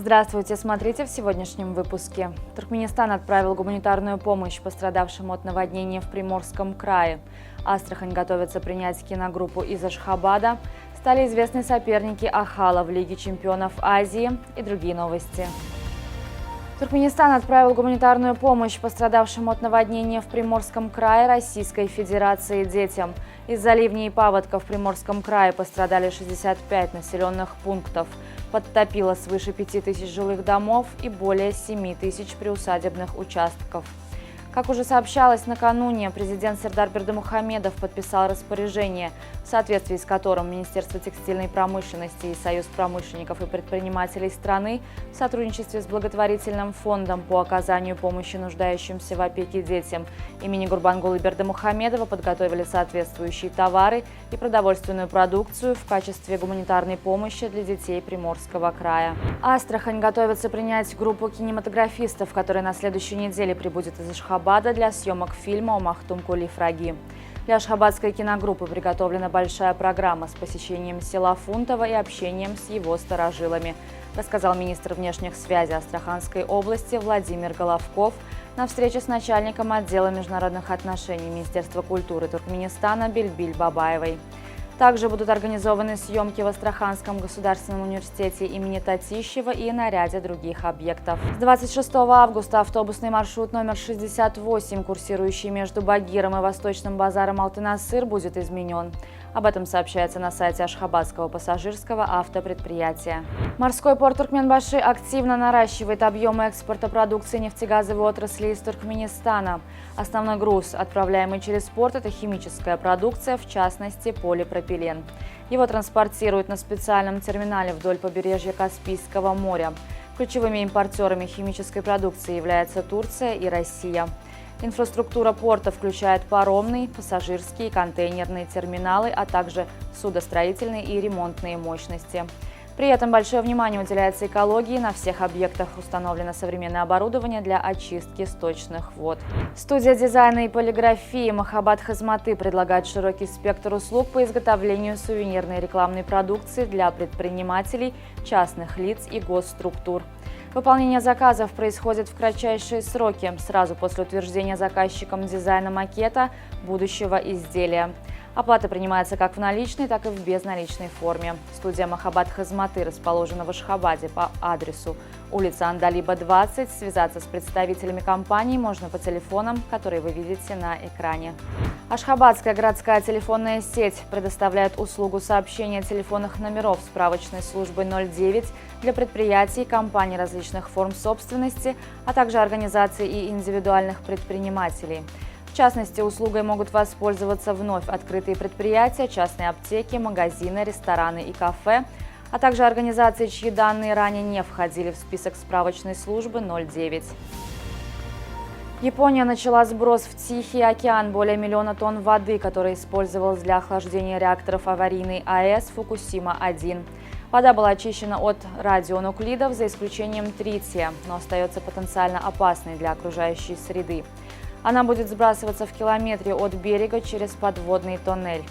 Здравствуйте, смотрите в сегодняшнем выпуске. Туркменистан отправил гуманитарную помощь пострадавшим от наводнения в Приморском крае. Астрахань готовится принять киногруппу из Ашхабада. Стали известны соперники Ахала в Лиге чемпионов Азии и другие новости. Туркменистан отправил гуманитарную помощь пострадавшим от наводнения в Приморском крае Российской Федерации детям. Из-за ливней и паводков в Приморском крае пострадали 65 населенных пунктов. Подтопило свыше 5000 жилых домов и более 7000 приусадебных участков. Как уже сообщалось накануне, президент Сердар Бердымухамедов подписал распоряжение, в соответствии с которым Министерство текстильной промышленности и Союз промышленников и предпринимателей страны в сотрудничестве с благотворительным фондом по оказанию помощи нуждающимся в опеке детям имени Гурбангулы Бердымухамедова подготовили соответствующие товары и продовольственную продукцию в качестве гуманитарной помощи для детей Приморского края. Астрахань готовится принять группу кинематографистов, которая на следующей неделе прибудет из Ашхабада для съемок фильма о Махтум Кули Фраги. Для ашхабадской киногруппы приготовлена большая программа с посещением села Фунтово и общением с его старожилами, рассказал министр внешних связей Астраханской области Владимир Головков на встрече с начальником отдела международных отношений Министерства культуры Туркменистана Бельбиль Бабаевой. Также будут организованы съемки в Астраханском государственном университете имени Татищева и на ряде других объектов. С 26 августа автобусный маршрут номер 68, курсирующий между Багиром и Восточным базаром Алтын-Асыр, будет изменен. Об этом сообщается на сайте Ашхабадского пассажирского автопредприятия. Морской порт Туркменбаши активно наращивает объемы экспорта продукции нефтегазовой отрасли из Туркменистана. Основной груз, отправляемый через порт, это химическая продукция, в частности полипропилен. Его транспортируют на специальном терминале вдоль побережья Каспийского моря. Ключевыми импортерами химической продукции являются Турция и Россия. Инфраструктура порта включает паромные, пассажирские и контейнерные терминалы, а также судостроительные и ремонтные мощности. При этом большое внимание уделяется экологии. На всех объектах установлено современное оборудование для очистки сточных вод. Студия дизайна и полиграфии Махаббат Хазматы предлагает широкий спектр услуг по изготовлению сувенирной рекламной продукции для предпринимателей, частных лиц и госструктур. Выполнение заказов происходит в кратчайшие сроки, сразу после утверждения заказчиком дизайна макета будущего изделия. Оплата принимается как в наличной, так и в безналичной форме. Студия Махаббат Хазматы расположена в Ашхабаде по адресу улица Андалиба, 20. Связаться с представителями компании можно по телефонам, которые вы видите на экране. Ашхабадская городская телефонная сеть предоставляет услугу сообщения телефонных номеров справочной службы 09 для предприятий и компаний различных форм собственности, а также организаций и индивидуальных предпринимателей. В частности, услугой могут воспользоваться вновь открытые предприятия, частные аптеки, магазины, рестораны и кафе, а также организации, чьи данные ранее не входили в список справочной службы 09. Япония начала сброс в Тихий океан более 1 миллиона тонн воды, которая использовалась для охлаждения реакторов аварийной АЭС Фукусима-1. Вода была очищена от радионуклидов, за исключением трития, но остается потенциально опасной для окружающей среды. Она будет сбрасываться в километре от берега через подводный тоннель.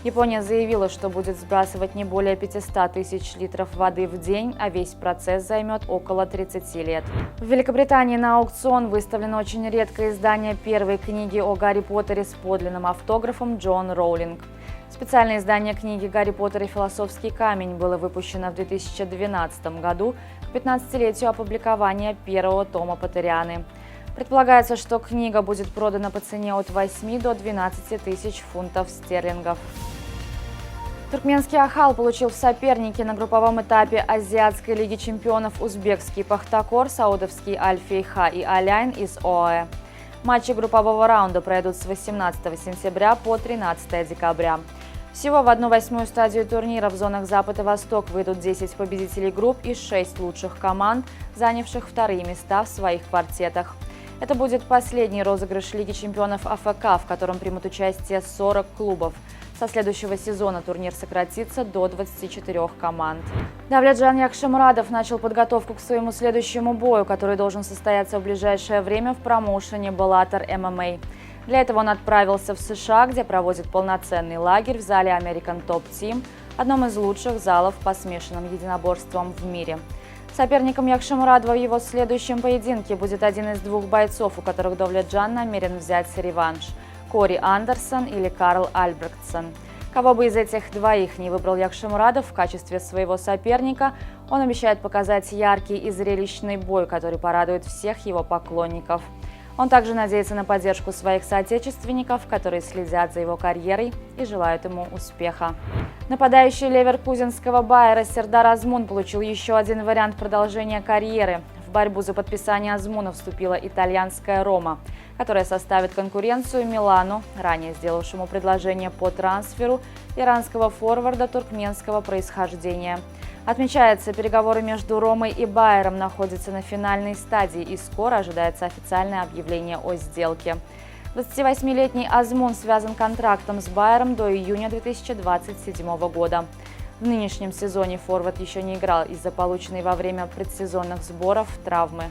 Япония заявила, что будет сбрасывать не более 500 тысяч литров воды в день, а весь процесс займет около 30 лет. В Великобритании на аукцион выставлено очень редкое издание первой книги о Гарри Поттере с подлинным автографом Джон Роулинг. Специальное издание книги «Гарри Поттер и философский камень» было выпущено в 2012 году к 15-летию опубликования первого тома Поттерианы. Предполагается, что книга будет продана по цене от 8 до 12 тысяч фунтов стерлингов. Туркменский Ахал получил в соперники на групповом этапе Азиатской лиги чемпионов узбекский Пахтакор, саудовский Аль-Фейха и Аляйн из ОАЭ. Матчи группового раунда пройдут с 18 сентября по 13 декабря. Всего в 1/8 стадию турнира в зонах Запад и Восток выйдут 10 победителей групп и 6 лучших команд, занявших вторые места в своих квартетах. Это будет последний розыгрыш Лиги чемпионов АФК, в котором примут участие 40 клубов. Со следующего сезона турнир сократится до 24 команд. Давлетжан Якшемурадов начал подготовку к своему следующему бою, который должен состояться в ближайшее время в промоушене Bellator MMA. Для этого он отправился в США, где проводит полноценный лагерь в зале American Top Team, одном из лучших залов по смешанным единоборствам в мире. Соперником Якшемурадова в его следующем поединке будет один из двух бойцов, у которых Довлетжан намерен взять реванш – Кори Андерсон или Карл Альбрехтсон. Кого бы из этих двоих не выбрал Якшемурадов в качестве своего соперника, он обещает показать яркий и зрелищный бой, который порадует всех его поклонников. Он также надеется на поддержку своих соотечественников, которые следят за его карьерой и желают ему успеха. Нападающий леверкузенского Байера Сердар Азмун получил еще один вариант продолжения карьеры. В борьбу за подписание Азмуна вступила итальянская Рома, которая составит конкуренцию Милану, ранее сделавшему предложение по трансферу иранского форварда туркменского происхождения. Отмечается, переговоры между Ромой и Байером находятся на финальной стадии, и скоро ожидается официальное объявление о сделке. 28-летний Азмун связан контрактом с Байером до июня 2027 года. В нынешнем сезоне форвард еще не играл из-за полученной во время предсезонных сборов травмы.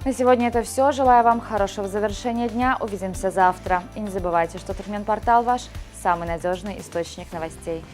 На сегодня это все. Желаю вам хорошего завершения дня. Увидимся завтра. И не забывайте, что Туркменпортал ваш самый надежный источник новостей.